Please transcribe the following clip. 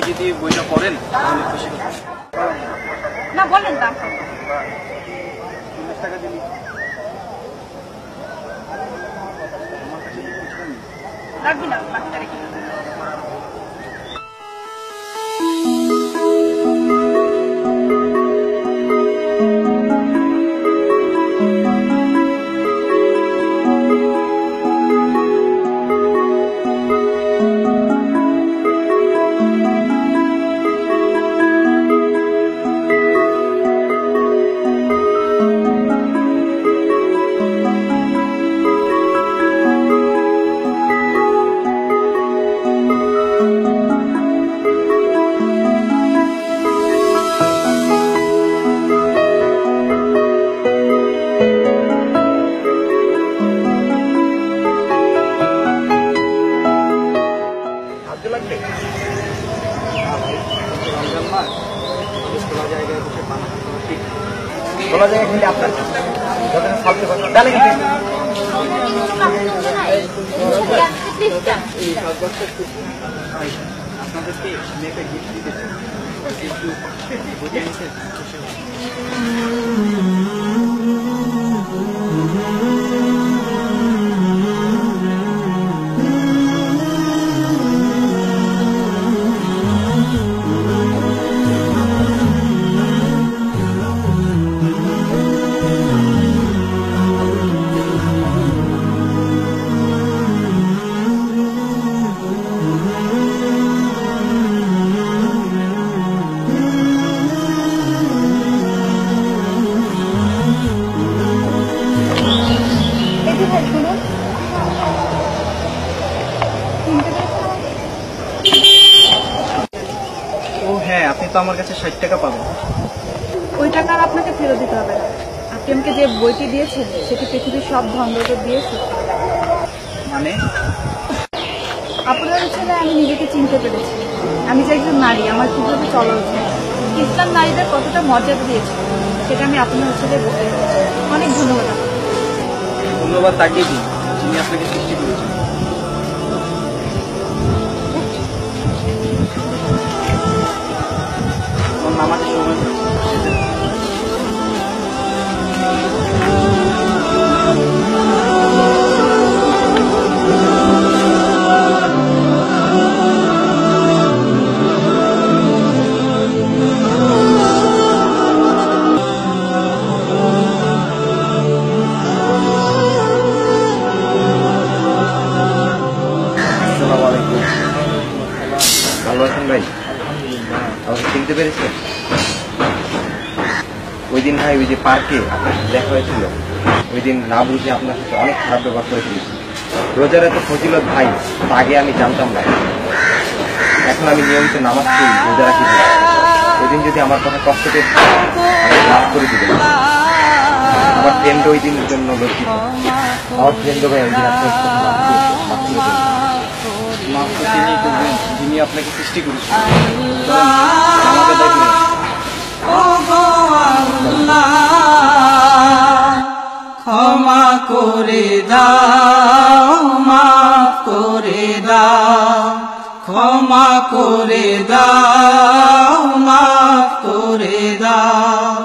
যদি বইটা পড়েন তাহলে খুশি হব। না বলেন দাম 40 টাকা দিলি আমার কাছে লাগবে না, বাকিটা রেখে দেন। খোলা জায়গায় খেলে আপনার ডালে খেতে আপনাদেরকে মেয়েকে গিফট দিতে চাই, একটু বুঝে নিতে খুশি হব। ও হ্যাঁ, আপনি তো আমার কাছে 60 টাকা পাবেন। ওই টাকা আর আপনাকে ফেরত দিতে হবে না। আপনি আমাকে যে বইটি দিয়েছেন সেটি পৃথিবীর সব ধনদৌলত দিয়েছে। মানে আপনার ছেলে আমি নিজেকে চিনতে পেরেছি, আমি যে একজন নারী, আমার কিভাবে চলা উচিত, ইসলাম নারীদের কতটা মর্যাদা দিয়েছে সেটা আমি আপনার ছেলে বলতে চাই। অনেক ধন্যবাদ। ধন্যবাদ তাকে দিন যিনি আপনাকে সৃষ্টি করেছেন। নামাজের সময় ভালো আছেন ভাই? আমাকে চিনতে পেরেছেন? ওই দিন ভাই ওই যে পার্কে আপনার সাথে দেখা হয়েছিল, ওই দিন না বুঝে আপনার সাথে অনেক খারাপ ব্যবহার করেছিল। রোজার এত ফজিলত ভাই আগে আমি জানতাম না। এখন আমি নিয়মিত নামাজ পড়ি, রোজা রাখি। ওই দিন যদি আমার কথা কষ্ট পেয়ে আমি মাফ করে দিবেন। আমার ফ্রেন্ড ওই দিনের জন্য লজ্জিত। আমার ফ্রেন্ড ভাই ওই দিন আপনার সাথে মাফ করে দেবেন। মাফ তো তিনি করবেন যিনি আপনাকে সৃষ্টি করেছেন। আমাকে দেখলেন ক্ষমা করে দাও, মাফ করে দাও, ক্ষমা করে দাও, মাফ করে দাও।